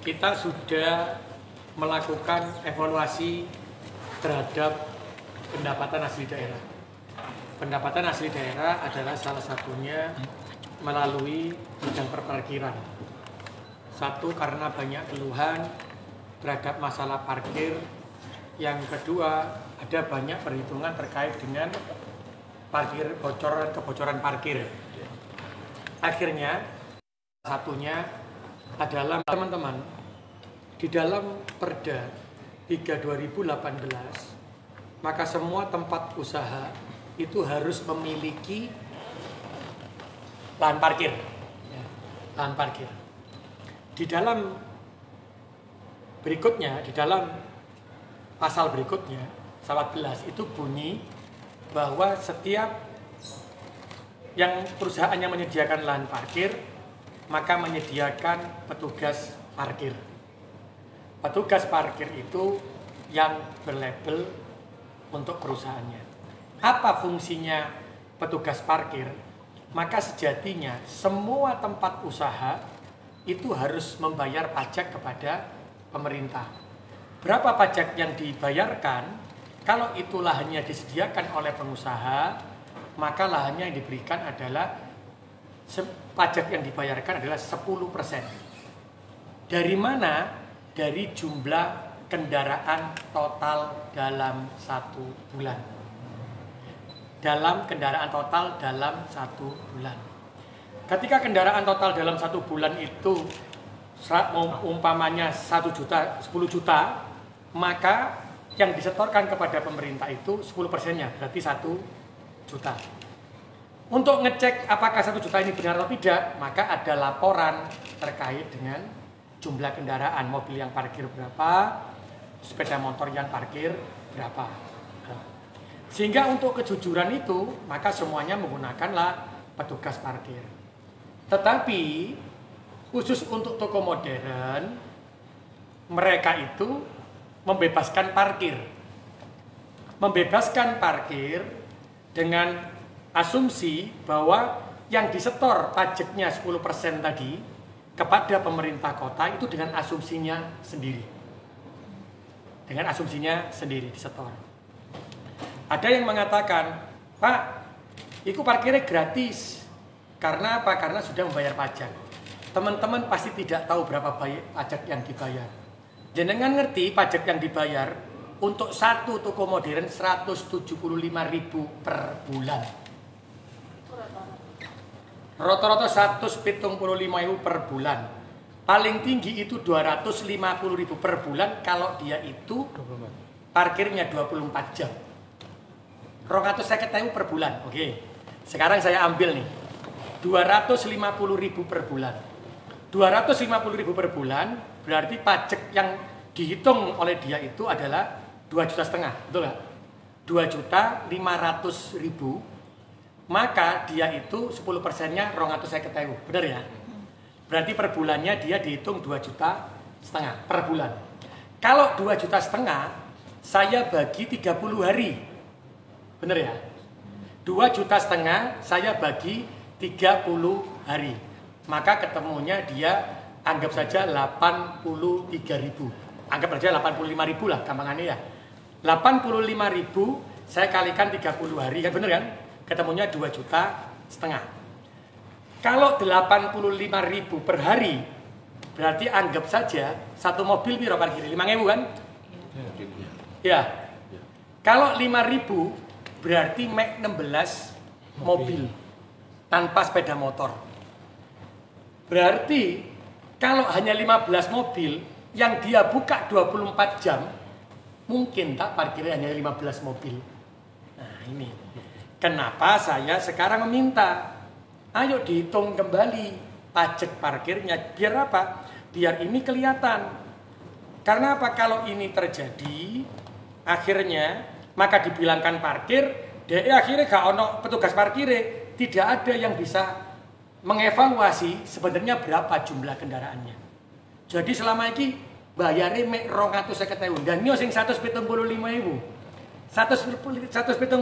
kita sudah melakukan evaluasi terhadap pendapatan asli daerah. Pendapatan asli daerah adalah salah satunya melalui bidang perparkiran. Satu, karena banyak keluhan terhadap masalah parkir. Yang kedua, ada banyak perhitungan terkait dengan parkir kebocoran parkir. Akhirnya, satunya adalah teman-teman di dalam Perda 3 2018, maka semua tempat usaha itu harus memiliki lahan parkir. Lahan parkir. Di dalam berikutnya, di dalam pasal berikutnya, 14 itu bunyi bahwa setiap yang perusahaan yang menyediakan lahan parkir, maka menyediakan petugas parkir. Petugas parkir itu yang berlabel untuk perusahaannya. Apa fungsinya petugas parkir? Maka sejatinya semua tempat usaha itu harus membayar pajak kepada pemerintah. Berapa pajak yang dibayarkan? Kalau itu lahannya disediakan oleh pengusaha, maka lahannya yang diberikan adalah pajak yang dibayarkan adalah 10%. Dari mana? Dari jumlah kendaraan total dalam 1 bulan. Dalam kendaraan total dalam 1 bulan. Ketika kendaraan total dalam 1 bulan itu umpamanya 1 juta, 10 juta, maka yang disetorkan kepada pemerintah itu 10%-nya, berarti 1 juta. Untuk ngecek apakah 1 juta ini benar atau tidak, maka ada laporan terkait dengan jumlah kendaraan, mobil yang parkir berapa, sepeda motor yang parkir berapa. Sehingga untuk kejujuran itu, maka semuanya menggunakanlah petugas parkir. Tetapi khusus untuk toko modern, mereka itu membebaskan parkir. Membebaskan parkir dengan asumsi bahwa yang disetor pajaknya 10% tadi kepada pemerintah kota itu dengan asumsinya sendiri. Dengan asumsinya sendiri disetor. Ada yang mengatakan, Pak, itu parkirnya gratis. Karena apa? Karena sudah membayar pajak. Teman-teman pasti tidak tahu berapa pajak yang dibayar. Jenengan ngerti pajak yang dibayar untuk satu toko modern 175.000 per bulan. Rata-rata 175.000 per bulan. Paling tinggi itu 250.000 per bulan kalau dia itu parkirnya 24 jam. 250.000 per bulan. Oke. Sekarang saya ambil nih. 250.000 per bulan. 250.000 per bulan berarti pajak yang dihitung oleh dia itu adalah 2,5 juta, betul nggak? 2.500.000. Maka dia itu 10%-nya 250.000, benar ya? Berarti per bulannya dia dihitung 2,5 juta per bulan. Kalau 2,5 juta saya bagi 30 hari, benar ya? 2,5 juta saya bagi 30 hari, maka ketemunya dia anggap saja 83.000. Anggap saja 85.000 lah gampangannya ya. 85.000 saya kalikan 30 hari, kan benar kan? Ketemunya 2,5 juta. Kalau 85.000 per hari, berarti anggap saja satu mobil piro parkir 5.000 kan? Ya. Kalau 5.000 berarti mek 16 mobil tanpa sepeda motor. Berarti kalau hanya 15 mobil yang dia buka 24 jam, mungkin tak parkirnya hanya 15 mobil. Nah ini. Kenapa saya sekarang meminta, ayo dihitung kembali pajak parkirnya. Biar apa? Biar ini kelihatan. Karena apa? Kalau ini terjadi, akhirnya maka dibilangkan parkir, akhirnya gak ono petugas parkir, tidak ada yang bisa mengevaluasi sebenarnya berapa jumlah kendaraannya. Jadi selama ini bayarnya mek 250.000 dan ini sing 175.000. 175.000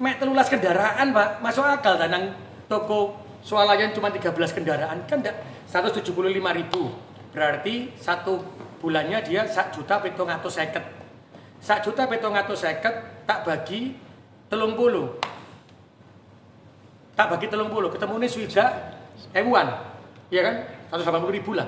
mek 13 kendaraan, Pak. Masuk akal tanang toko swalayan cuma 13 kendaraan kan enggak 175.000 Berarti satu bulannya dia 1.750.000. 1.750.000 tak bagi 30. Tak bagi 30, ketemu ini sudah ewan. Iya kan? 180.000 lah.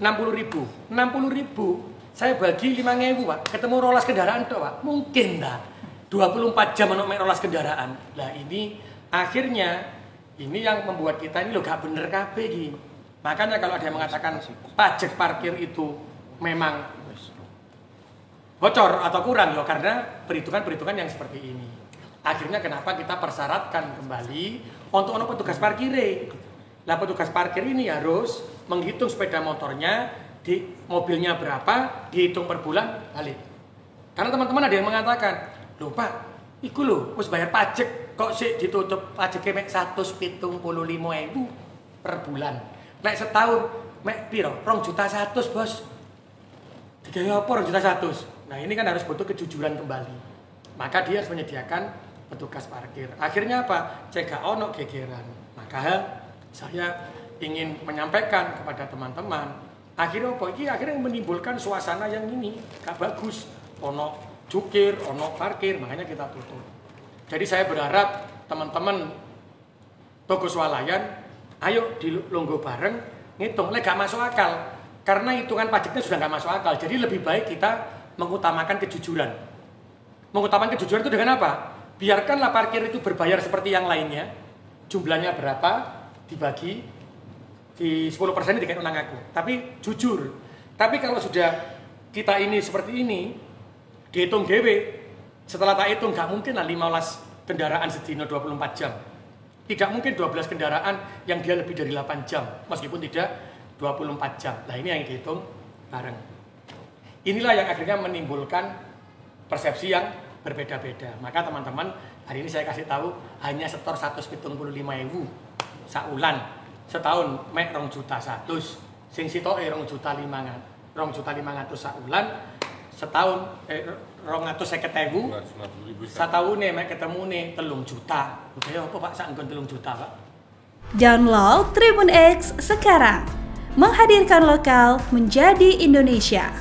60.000. 60.000 saya bagi 5.000, Pak. Ketemu rolas kendaraan toh, Pak. Mungkin dah. 24 jam untuk rolas kendaraan. Lah ini akhirnya ini yang membuat kita ini lo gak bener kabeh iki. Makanya kalau ada yang mengatakan pajak parkir itu memang bocor atau kurang ya karena perhitungan-perhitungan yang seperti ini. Akhirnya kenapa kita persyaratkan kembali untuk petugas parkir. Lah petugas parkir ini harus menghitung sepeda motornya, di mobilnya berapa, dihitung per bulan balik. Karena teman-teman ada yang mengatakan, "Loh Pak, iku lho wis bayar pajak kok sih ditutup pajaknya mek 175.000 per bulan. Nek setahun mek piro? 2.100.000, Bos. Digawe apa 2.100.000?" Nah, ini kan harus butuh kejujuran kembali. Maka dia harus menyediakan petugas parkir. Akhirnya apa? Cegah ono gegeran. Maka saya ingin menyampaikan kepada teman-teman, akhirnya apa? Ini akhirnya menimbulkan suasana yang ini gak bagus. Ono jukir, ono parkir, makanya kita tutup. Jadi saya berharap teman-teman toko swalayan, ayo dilonggo bareng, ngitung. Lek gak masuk akal, karena hitungan pajaknya sudah gak masuk akal. Jadi lebih baik kita mengutamakan kejujuran. Mengutamakan kejujuran itu dengan apa? Biarkanlah parkir itu berbayar seperti yang lainnya. Jumlahnya berapa, dibagi di 10% dikait unang aku. Tapi jujur. Tapi kalau sudah kita ini seperti ini, dihitung dewe, setelah tak hitung gak mungkin lah 15 kendaraan sedino 24 jam. Tidak mungkin 12 kendaraan yang dia lebih dari 8 jam, meskipun tidak 24 jam. Nah ini yang dihitung bareng. Inilah yang akhirnya menimbulkan persepsi yang berbeda-beda. Maka teman-teman, hari ini saya kasih tahu hanya setor 175.000 saulan. Setahun mek 2.100.000, sing sitoke 2.500.000 saulan, setahun 250.000, setahune mek ketemune 3 juta. Udah apa Pak sak nggon 3 juta, Pak? Download Tribun X sekarang. Menghadirkan lokal menjadi Indonesia.